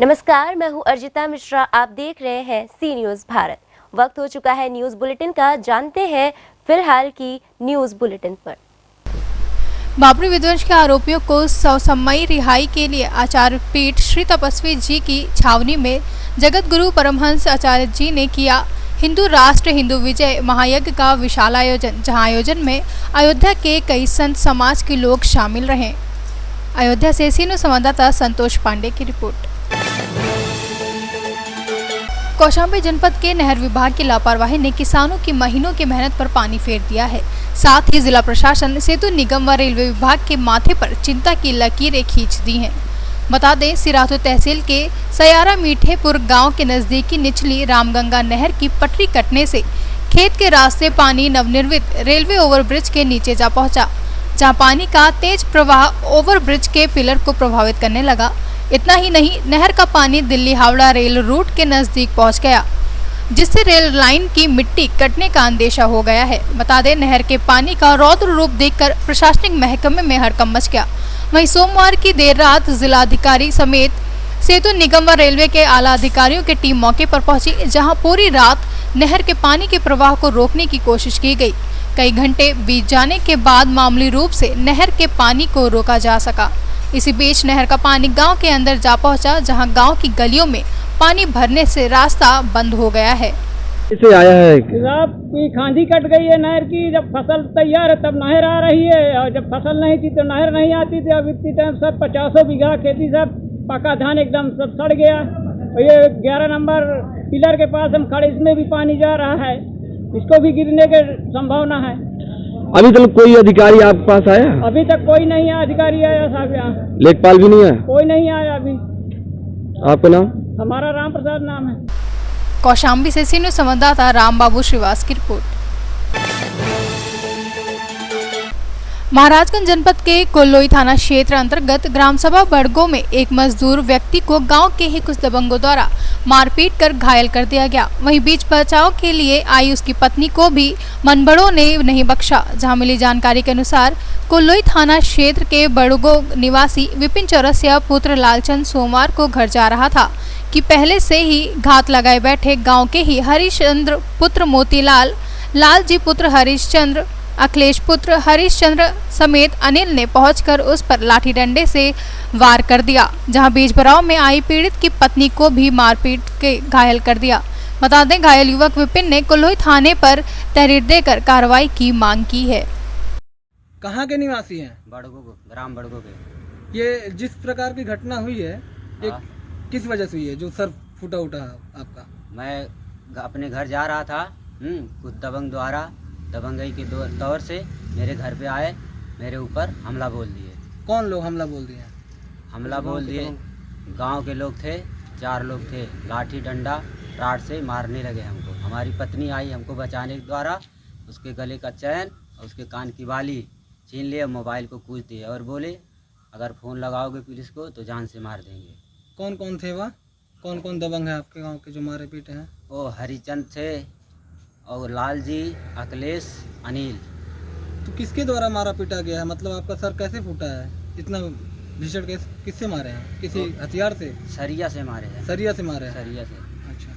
नमस्कार, मैं हूं अर्जिता मिश्रा। आप देख रहे हैं सी न्यूज़ भारत। वक्त हो चुका है न्यूज़ बुलेटिन का। जानते हैं फिलहाल की न्यूज़ बुलेटिन पर। बाबरी विध्वंस के आरोपियों को सौसम्मयी रिहाई के लिए आचार्य पीठ श्री तपस्वी जी की छावनी में जगत गुरु परमहंस आचार्य जी ने किया हिंदू राष्ट्र हिंदू विजय महायज्ञ का विशाल आयोजन, जहां आयोजन में अयोध्या के कई संत समाज के लोग शामिल रहे। अयोध्या से सी न्यूज़ संवाददाता संतोष पांडे की रिपोर्ट। कौशाम्बी जनपद के नहर विभाग की लापरवाही ने किसानों की महीनों की मेहनत पर पानी फेर दिया है। साथ ही जिला प्रशासन, सेतु निगम व रेलवे विभाग के माथे पर चिंता की लकीरें खींच दी हैं। बता दें, सिराथू तहसील के सयारा मीठेपुर गांव के नजदीकी निचली रामगंगा नहर की पटरी कटने से खेत के रास्ते पानी नवनिर्मित रेलवे ओवरब्रिज के नीचे जा पहुंचा, जहां पानी का तेज प्रवाह ओवरब्रिज के पिलर को प्रभावित करने लगा। इतना ही नहीं, नहर का पानी दिल्ली हावड़ा रेल रूट के नजदीक पहुंच गया, जिससे रेल लाइन की मिट्टी कटने का अंदेशा हो गया है। बता दें, नहर के पानी का रौद्र रूप देखकर प्रशासनिक महकमे में हड़कंप मच गया। वहीं सोमवार की देर रात जिलाधिकारी समेत सेतु निगम व रेलवे के आला अधिकारियों की टीम मौके पर पहुंची, जहां पूरी रात नहर के पानी के प्रवाह को रोकने की कोशिश की गई। कई घंटे बीत जाने के बाद मामूली रूप से नहर के पानी को रोका जा सका। इसी बीच नहर का पानी गांव के अंदर जा पहुंचा, जहां गांव की गलियों में पानी भरने से रास्ता बंद हो गया है। इसे आया है कोई खांधी कट गई है नहर की। जब फसल तैयार है तब नहर आ रही है, और जब फसल नहीं थी तो नहर नहीं आती थी। अब इतनी टाइम सब 50 बीघा खेती सब पका धान एकदम सब सड़ गया। और ये 11 नंबर पिलर के पास हम खड़े, इसमें भी पानी जा रहा है, इसको भी गिरने की संभावना है। अभी तक कोई अधिकारी आपके पास आया? अभी तक कोई नहीं है अधिकारी आया साहब, यहाँ लेखपाल भी नहीं आया? कोई नहीं आया अभी। आपका नाम? हमारा राम प्रसाद नाम है। कौशाम्बी से सी न्यूज़ संवाददाता राम बाबू श्रीवास की रिपोर्ट। महाराजगंज जनपद के कोल्लोई थाना क्षेत्र अंतर्गत ग्राम सभा बड़गो में एक मजदूर व्यक्ति को गांव के ही कुछ दबंगों द्वारा मारपीट कर घायल कर दिया गया। वहीं बीच बचाव के लिए आई उसकी पत्नी को भी मनबड़ों ने नहीं बख्शा। जहां मिली जानकारी के अनुसार कोल्लोई थाना क्षेत्र के बड़गो निवासी विपिन चौरसिया पुत्र लालचंद सोमवार को घर जा रहा था कि पहले से ही घात लगाए बैठे गाँव के ही हरिश्चंद्र पुत्र मोतीलाल, लालजी पुत्र हरिश्चंद्र, अखिलेश पुत्र हरिश्चंद्र समेत अनिल ने पहुंचकर उस पर लाठी डंडे से वार कर दिया, जहां बीच भराव में आई पीड़ित की पत्नी को भी मारपीट के घायल कर दिया। बता दें, घायल युवक विपिन ने कोल्लोई थाने पर तहरीर देकर कार्रवाई की मांग की है। कहाँ के निवासी हैं? बड़गो, ग्राम बड़गो के। ये जिस प्रकार की घटना हुई है, ये किस वजह से हुई है जो सर फूटा उठा आपका? मैं अपने घर जा रहा था, कुछ दबंग द्वारा दबंगई के तौर से मेरे घर पे आए, मेरे ऊपर हमला बोल दिए। कौन लोग हमला बोल दिए? हमला बोल दिए, गांव के लोग थे, 4 लोग थे। लाठी डंडा राड से मारने लगे हमको। हमारी पत्नी आई हमको बचाने के द्वारा, उसके गले का चैन और उसके कान की बाली छीन लिए, मोबाइल को कूच दिए और बोले अगर फ़ोन लगाओगे पुलिस को तो जान से मार देंगे। कौन कौन थे वह? कौन कौन दबंग है आपके गांव के जो मारे पीटे हैं? वो हरिचंद थे और लाल जी, अखिलेश, अनिल। तो किसके द्वारा मारा पीटा गया है? मतलब आपका सर कैसे फूटा है? इतना भीषण किससे मारे हैं? किसी हथियार से? सरिया से मारे हैं। सरिया से मारे हैं? सरिया से। अच्छा,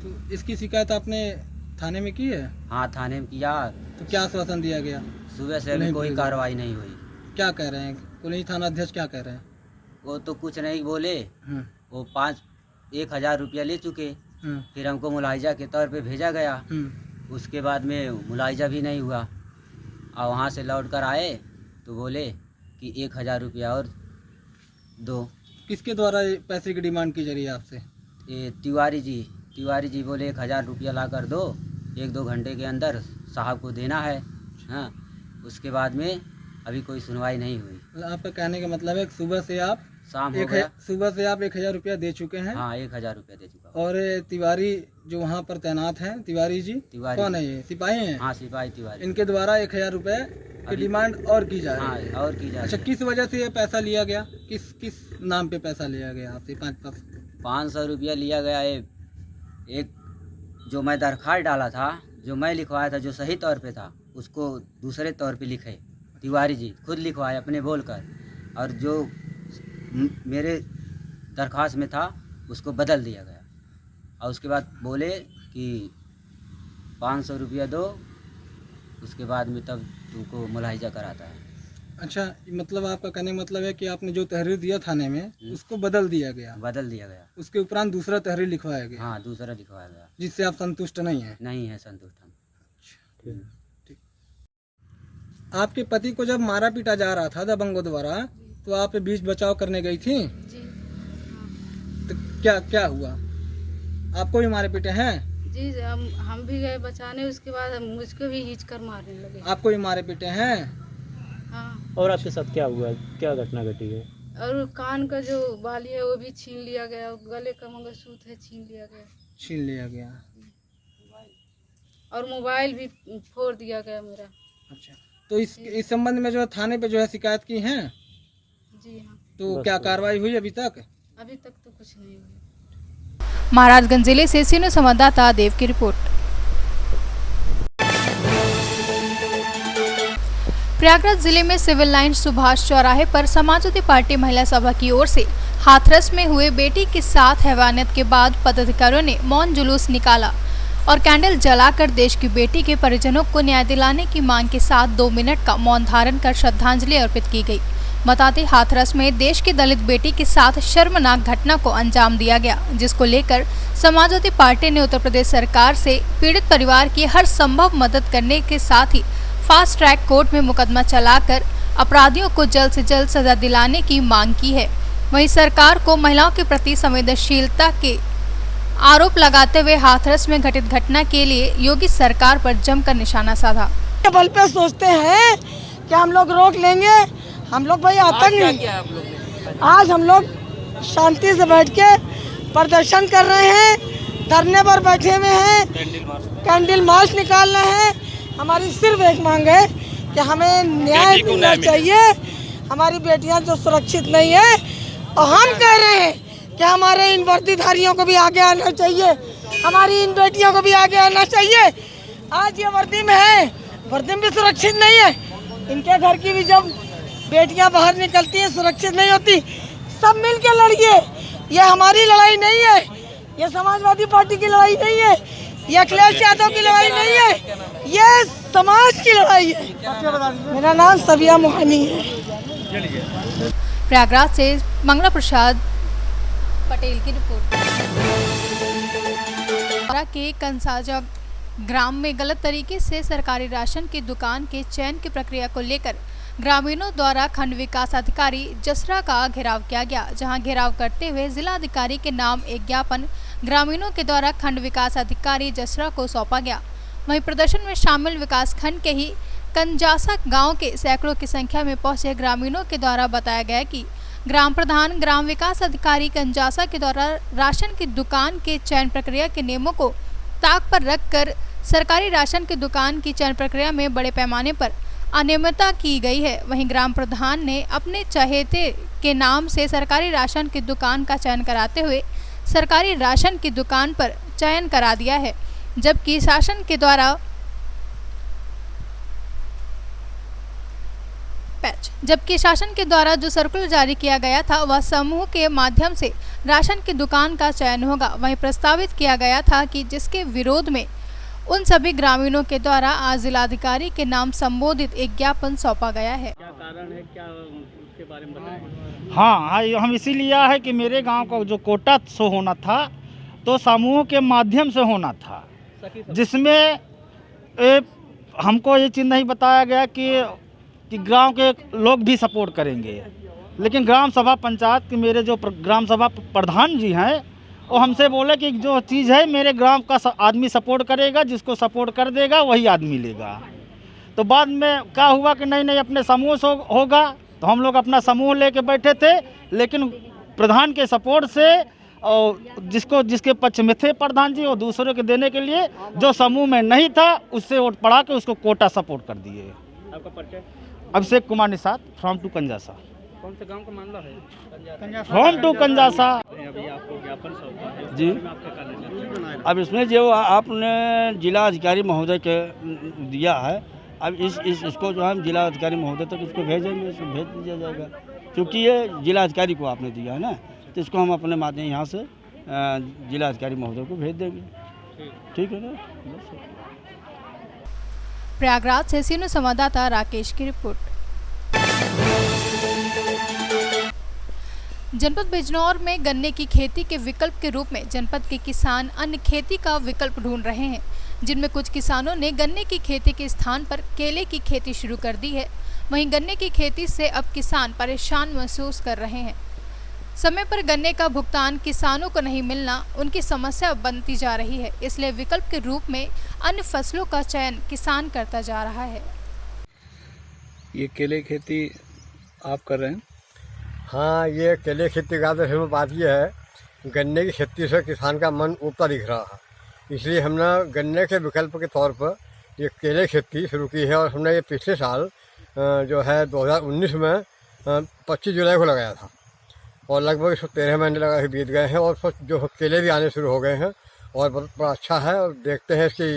तो इसकी शिकायत आपने थाने में की है? हाँ, थाने में किया। तो क्या आश्वासन दिया गया? सुबह से अभी कोई कार्रवाई नहीं हुई। क्या कह रहे हैं कोल्लोई थाना अध्यक्ष, क्या कह रहे हैं? वो तो कुछ नहीं बोले। वो 1,000 रुपया ले चुके, फिर हमको मुलायजा के तौर पे भेजा गया। उसके बाद में मुलायजा भी नहीं हुआ, और वहाँ से लौट कर आए तो बोले कि 1,000 रुपया और दो। किसके द्वारा पैसे की डिमांड की जा रही है आपसे? ये तिवारी जी बोले 1,000 रुपया ला कर दो, 1-2 घंटे के अंदर साहब को देना है। हाँ, उसके बाद में अभी कोई सुनवाई नहीं हुई। आपका कहने का मतलब है सुबह से आप शाम हो गया, सुबह से आप 1,000 रुपया दे चुके हैं? हाँ, 1,000 रुपया दे चुका। और तिवारी जो वहाँ पर तैनात हैं, तिवारी जी कौन है? ये सिपाही हैं? हाँ, सिपाही तिवारी। इनके द्वारा 1,000 रुपये की डिमांड और की जा रही है? हाँ, और की जा रही है। अच्छा, किस वजह से ये पैसा लिया गया? किस नाम पे पैसा लिया गया आपसे? 500 रुपया लिया गया। एक जो मैं दरखास्त डाला था, जो मैं लिखवाया था, जो सही तौर पे था, उसको दूसरे तौर पे लिखे तिवारी जी खुद लिखवाए अपने बोलकर, और जो मेरे दरख्वास्त में था उसको बदल दिया गया। और उसके बाद बोले कि 500 रुपया दो, उसके बाद में तब तुमको मुलाहिजा कराता है। अच्छा, मतलब आपका कहने का मतलब है कि आपने जो तहरीर दिया थाने में उसको बदल दिया गया, उसके उपरांत दूसरा तहरीर लिखवाया गया। हाँ, दूसरा लिखवाया गया, जिससे आप संतुष्ट नहीं है? नहीं है संतुष्ट हम। ठीक। आपके पति को जब मारा पीटा जा रहा था दबंगों द्वारा, तो आप बीच बचाव करने गई थी? जी। तो क्या हुआ? आपको भी मारे पीटे हैं? जी, हम भी गए बचाने, उसके बाद मुझको भी खींच कर मारने लगे। आपको भी मारे पीटे हैं? हाँ। और आपके साथ क्या हुआ, क्या घटना घटी है? और कान का जो बाली है वो भी छीन लिया गया, गले का मंगलसूत्र है छीन लिया गया। और मोबाइल भी फोड़ दिया गया मेरा। अच्छा, तो इस संबंध में जो है थाने पे जो है शिकायत की है? जी हाँ। तो क्या कार्रवाई हुई अभी तक? अभी तक तो कुछ नहीं हुआ। महाराजगंज जिले से सीनियर संवाददाता देव की रिपोर्ट। प्रयागराज जिले में सिविल लाइन सुभाष चौराहे पर समाजवादी पार्टी महिला सभा की ओर से हाथरस में हुए बेटी के साथ हैवानियत के बाद पदाधिकारियों ने मौन जुलूस निकाला और कैंडल जलाकर देश की बेटी के परिजनों को न्याय दिलाने की मांग के साथ 2 मिनट का मौन धारण कर श्रद्धांजलि अर्पित की गई। बताते हाथरस में देश की दलित बेटी के साथ शर्मनाक घटना को अंजाम दिया गया, जिसको लेकर समाजवादी पार्टी ने उत्तर प्रदेश सरकार से पीड़ित परिवार की हर संभव मदद करने के साथ ही फास्ट ट्रैक कोर्ट में मुकदमा चलाकर अपराधियों को जल्द से जल्द सजा दिलाने की मांग की है। वहीं सरकार को महिलाओं के प्रति संवेदनशीलता के आरोप लगाते हुए हाथरस में घटित घटना के लिए योगी सरकार पर जमकर निशाना साधा। बल पे सोचते हैं कि हम लोग रोक लेंगे, हम लोग भाई आतंक नहीं। आज हम लोग शांति से बैठ के प्रदर्शन कर रहे हैं, धरने पर बैठे हुए हैं, कैंडल मार्च निकाल रहे हैं। हमारी सिर्फ एक मांग है कि हमें न्याय मिलना चाहिए। हमारी बेटियां जो सुरक्षित नहीं है, और हम कह रहे हैं कि हमारे इन वर्दीधारियों को भी आगे आना चाहिए, हमारी इन बेटियों को भी आगे आना चाहिए। आज ये वर्दी में है, वर्दी में भी सुरक्षित नहीं है। इनके घर की भी जब बेटियां बाहर निकलती हैं सुरक्षित नहीं होती। सब मिल के लड़िए, ये हमारी लड़ाई नहीं है, ये समाजवादी पार्टी की लड़ाई नहीं है, ये अखिलेश यादव की लड़ाई नहीं है, ये समाज की लड़ाई है। मेरा नाम सबिया मोहानी है। प्रयागराज से मंगला प्रसाद पटेल की रिपोर्ट। के कंसाजा ग्राम में गलत तरीके से सरकारी राशन की दुकान के चयन की प्रक्रिया को लेकर ग्रामीणों द्वारा खंड विकास अधिकारी जसरा का घेराव किया गया, जहां घेराव करते हुए जिलाधिकारी के नाम एक ज्ञापन ग्रामीणों के द्वारा खंड विकास अधिकारी जसरा को सौंपा गया। वहीं प्रदर्शन में शामिल विकास खंड के ही कंजासा गांव के सैकड़ों की संख्या में पहुंचे ग्रामीणों के द्वारा बताया गया कि ग्राम प्रधान ग्राम विकास अधिकारी कंजासा के द्वारा राशन की दुकान के चयन प्रक्रिया के नियमों को ताक पर रखकर सरकारी राशन की दुकान की चयन प्रक्रिया में बड़े पैमाने पर अनियमितता की गई है। वहीं ग्राम प्रधान ने अपने चहेते के नाम से सरकारी राशन की दुकान का चयन कराते हुए सरकारी राशन की दुकान पर चयन करा दिया है, जबकि शासन के द्वारा जो सर्कुलर जारी किया गया था वह समूह के माध्यम से राशन की दुकान का चयन होगा। वहीं प्रस्तावित किया गया था कि जिसके विरोध में उन सभी ग्रामीणों के द्वारा आज जिलाधिकारी के नाम संबोधित एक ज्ञापन सौंपा गया है। क्या कारण है, क्या उसके बारे में बताएं? हाँ, हम इसीलिए है कि मेरे गांव का जो कोटा शो होना था तो समूह के माध्यम से होना था, जिसमें हमको ये चीज़ नहीं बताया गया कि गांव के लोग भी सपोर्ट करेंगे, लेकिन ग्राम सभा पंचायत के मेरे जो ग्राम सभा प्रधान जी हैं वो हमसे बोले कि जो चीज़ है मेरे ग्राम का आदमी सपोर्ट करेगा, जिसको सपोर्ट कर देगा वही आदमी लेगा। तो बाद में क्या हुआ कि नहीं अपने समूह से होगा, तो हम लोग अपना समूह लेके बैठे थे, लेकिन प्रधान के सपोर्ट से और जिसके पक्ष में थे प्रधान जी, और दूसरों के देने के लिए जो समूह में नहीं था उससे वोट पड़ा के उसको कोटा सपोर्ट कर दिए। आपका परिचय? अभिषेक कुमार निषाद, फ्रॉम टू कंजासा। कौन से गांव का मामला है? फ्रॉम टू कंजासा। अभी आपको ज्ञापन सौंपा है जी। अब इसमें जो आपने जिला अधिकारी महोदय के दिया है, अब इसको जो हम जिला अधिकारी महोदय तक इसको भेजेंगे, इसको भेज दिया जाएगा, क्योंकि ये जिला अधिकारी को आपने दिया है ना, तो इसको हम अपने माध्यम यहाँ से जिला अधिकारी महोदय को भेज देंगे। ठीक है ना। बस। प्रयागराज से सीनो संवाददाता राकेश की रिपोर्ट। जनपद बिजनौर में गन्ने की खेती के विकल्प के रूप में जनपद के किसान अन्य खेती का विकल्प ढूंढ रहे हैं, जिनमें कुछ किसानों ने गन्ने की खेती के स्थान पर केले की खेती शुरू कर दी है। वहीं गन्ने की खेती से अब किसान परेशान महसूस कर रहे हैं। समय पर गन्ने का भुगतान किसानों को नहीं मिलना उनकी समस्या बनती जा रही है, इसलिए विकल्प के रूप में अन्य फसलों का चयन किसान करता जा रहा है। ये केले खेती आप कर रहे हैं? हाँ, ये केले खेती का तो बात ये है, गन्ने की खेती से किसान का मन ऊपर दिख रहा है, इसलिए हमने गन्ने के विकल्प के तौर पर ये केले खेती शुरू की है। और हमने ये पिछले साल जो है 2019 में 25 जुलाई को लगाया था और लगभग इसको 13 महीने लगा के बीत गए हैं और जो केले भी आने शुरू हो गए हैं और बड़ा अच्छा है। और देखते हैं इसकी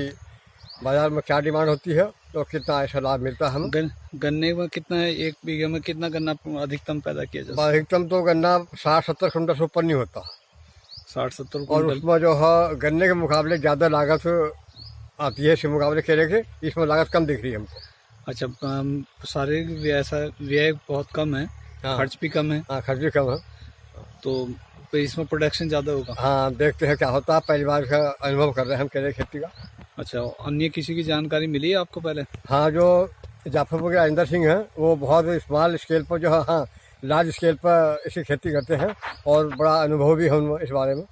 बाज़ार में क्या डिमांड होती है तो कितना ऐसा लाभ मिलता है। हम गन्ने में कितना है, एक बीघे में कितना गन्ना अधिकतम पैदा किया जाता है? अधिकतम तो गन्ना 60-70 कुंटल से ऊपर नहीं होता, 60-70 और उसमें जो है गन्ने के मुकाबले ज़्यादा लागत आती है इसके मुकाबले केले के, इसमें लागत कम दिख रही है हमको। अच्छा, सारे व्यय बहुत कम है। हाँ, खर्च भी कम है। हाँ, खर्च भी कम है, तो इसमें प्रोडक्शन ज़्यादा होगा। हाँ, देखते हैं क्या होता है, पहली बार का अनुभव कर रहे हैं हम केले खेती का। अच्छा, अन्य किसी की जानकारी मिली है आपको पहले? हाँ, जो जाफरपुर के राजेंद्र सिंह हैं वो बहुत स्मॉल स्केल पर जो है, हाँ, लार्ज स्केल पर इसकी खेती करते हैं और बड़ा अनुभव भी है उनमें इस बारे में।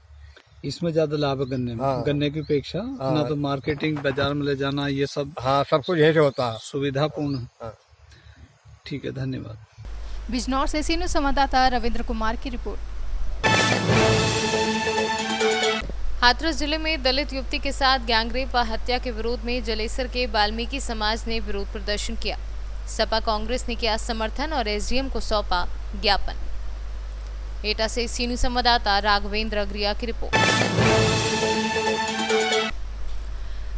इसमें ज़्यादा लाभ है गन्ने में। हाँ, गन्ने की अपेक्षा ना तो मार्केटिंग, बाजार में ले जाना, ये सब, हाँ, सब कुछ यहीं से होता है, सुविधापूर्ण है। हाँ। ठीक है, धन्यवाद। बिजनौर से सीनो संवाददाता रविंद्र कुमार की रिपोर्ट। हाथरस जिले में दलित युवती के साथ गैंगरेप व हत्या के विरोध में जलेसर के वाल्मीकि समाज ने विरोध प्रदर्शन किया। सपा कांग्रेस ने किया समर्थन और एसडीएम को सौंपा ज्ञापन। एटा से सीनू संवाददाता राघवेंद्र अग्रिया की रिपोर्ट।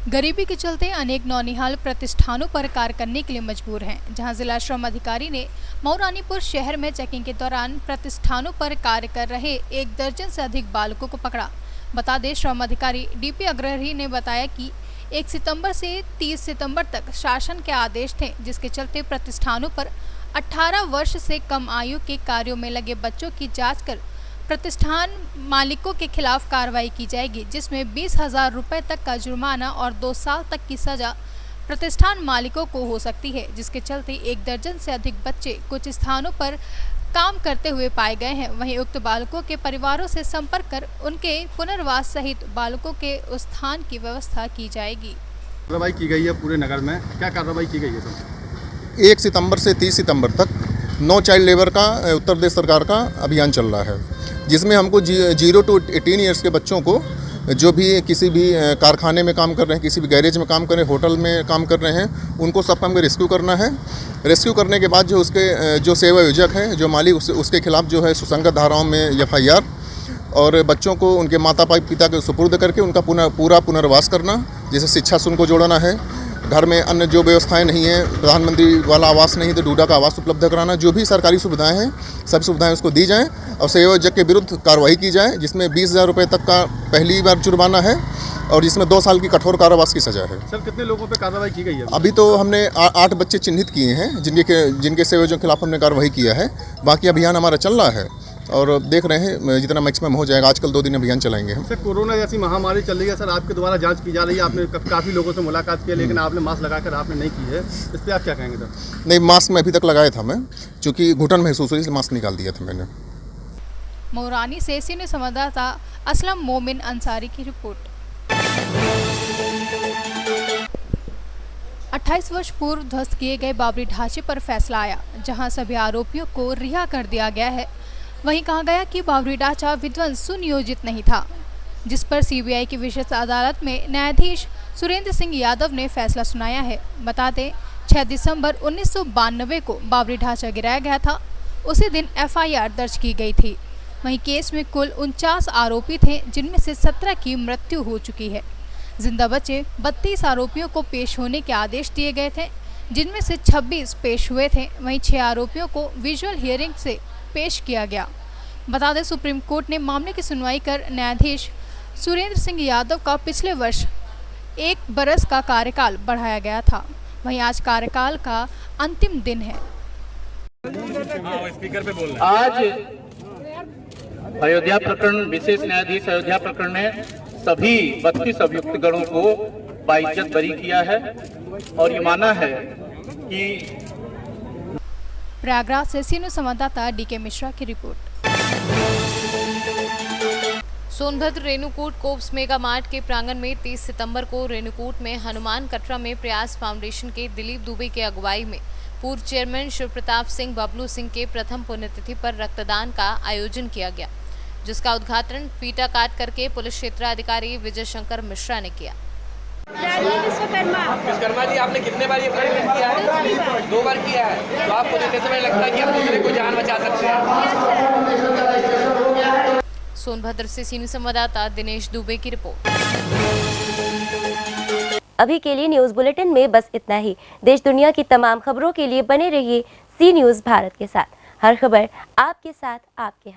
गरीबी के चलते अनेक नौनिहाल प्रतिष्ठानों पर कार्य करने के लिए मजबूर हैं, जहां जिला श्रम अधिकारी ने मऊरानीपुर शहर में चेकिंग के दौरान प्रतिष्ठानों पर कार्य कर रहे 1 दर्जन से अधिक बालकों को पकड़ा। बता दें, श्रम अधिकारी डीपी अग्रही ने बताया कि 1 सितंबर से 30 सितंबर तक शासन के आदेश थे, जिसके चलते प्रतिष्ठानों पर 18 वर्ष से कम आयु के कार्यों में लगे बच्चों की जांच कर प्रतिष्ठान मालिकों के खिलाफ कार्रवाई की जाएगी, जिसमें 20,000 रुपये तक का जुर्माना और 2 साल तक की सजा प्रतिष्ठान मालिकों को हो सकती है। जिसके चलते 1 दर्जन से अधिक बच्चे कुछ स्थानों पर काम करते हुए पाए गए हैं। वहीं उक्त बालकों के परिवारों से संपर्क कर उनके पुनर्वास सहित बालकों के उत्थान की व्यवस्था की जाएगी। कार्रवाई की गई है पूरे नगर में, क्या कार्रवाई की गई है सर? 1 सितंबर से 30 सितंबर तक नो चाइल्ड लेबर का उत्तर प्रदेश सरकार का अभियान चल रहा है, जिसमें हमको 0 to 18 ईयर्स के बच्चों को जो भी किसी भी कारखाने में काम कर रहे हैं, किसी भी गैरेज में काम कर रहे हैं, होटल में काम कर रहे हैं, उनको सब हमको रेस्क्यू करना है। रेस्क्यू करने के बाद जो उसके जो सेवा योजक है, जो मालिक, उसके खिलाफ जो है सुसंगत धाराओं में FIR और बच्चों को उनके माता पिता के सुपुर्द करके उनका पूरा पुनर्वास करना, जैसे शिक्षा से उनको जोड़ना है, घर में अन्य जो व्यवस्थाएं नहीं है, प्रधानमंत्री वाला आवास नहीं तो डूडा का आवास उपलब्ध कराना, जो भी सरकारी सुविधाएं हैं सब सुविधाएं उसको दी जाएं और संयोजक के विरुद्ध कार्रवाई की जाए, जिसमें 20,000 रुपये तक का पहली बार जुर्माना है और जिसमें 2 साल की कठोर कारावास की सजा है। सर, कितने लोगों पे कार्रवाई की गई है? अभी तो हमने 8 बच्चे चिन्हित किए हैं जिनके संयोजक के खिलाफ हमने कार्रवाई किया है। बाकी अभियान हमारा चल रहा है और देख रहे हैं जितना मैक्सिमम हो जाएगा। आजकल 2 दिन अभियान चलाएंगे हम। सर, कोरोना जैसी महामारी चल रही है सर, आपके द्वारा जांच की जा रही है, आपने काफ़ी लोगों से मुलाकात की है, लेकिन आपने मास्क लगाकर आपने नहीं की है, इस पर आप क्या कहेंगे सर? नहीं, मास्क में अभी तक लगाया था मैं, चूँकि घुटन महसूस हुई इसलिए मास्क निकाल दिया था मैंने। मऊरानी से सीनियर संवाददाता असलम मोमिन अंसारी की रिपोर्ट। 28 वर्ष पूर्व ध्वस्त किए गए बाबरी ढांचे पर फैसला आया, जहां सभी आरोपियों को रिहा कर दिया गया है। वहीं कहा गया कि बाबरी ढांचा विध्वंस सुनियोजित नहीं था, जिस पर सीबीआई की विशेष अदालत में न्यायाधीश सुरेंद्र सिंह यादव ने फैसला सुनाया है। बता दें, 6 दिसंबर 1992 को बाबरी ढांचा गिराया गया था। उसी दिन FIR दर्ज की गई थी। वहीं केस में कुल 49 आरोपी थे, जिनमें से 17 की मृत्यु हो चुकी है। जिंदा बचे 32 आरोपियों को पेश होने के आदेश दिए गए थे, जिनमें से 26 पेश हुए थे। वहीं 6 आरोपियों को विजुअल हियरिंग से पेश किया गया। बता दें सुप्रीम कोर्ट ने मामले की सुनवाई कर न्यायाधीश सुरेंद्र सिंह यादव का पिछले वर्ष 1 बरस का कार्यकाल बढ़ाया गया था। वहीं आज कार्यकाल का अंतिम दिन है। आज अयोध्या प्रकरण विशेष न्यायाधीश अयोध्या प्रकरण ने सभी 32 अभियुक्त गणों को बाइज्जत बरी किया है और ये माना है कि प्रयागराज से सीनो संवाददाता डीके मिश्रा की report. Sonbhadra Renukoot cops mega mart के प्रांगण में 30 सितंबर को रेणुकूट में हनुमान कटरा में प्रयास फाउंडेशन के दिलीप दुबे के अगुवाई में पूर्व चेयरमैन शिव प्रताप सिंह बबलू सिंह के प्रथम पुण्यतिथि पर रक्तदान का आयोजन किया गया, जिसका उद्घाटन फीता काट करके पुलिस क्षेत्राधिकारी विजय शंकर मिश्रा ने किया। विश्वकर्मा जी, आपने कितने बार ये प्रयत्न किया है? 2 बार किया है। तो आपको जितने समय लगता है कि आप दूसरे को जान बचा सकते हैं। सोनभद्र से सीनियर संवाददाता दिनेश दुबे की रिपोर्ट। अभी के लिए न्यूज़ बुलेटिन में बस इतना ही। देश दुनिया की तमाम खबरों के लिए बने रहिए सी न्यूज़ भारत के साथ। हर खबर आपके साथ, आपके हाथ।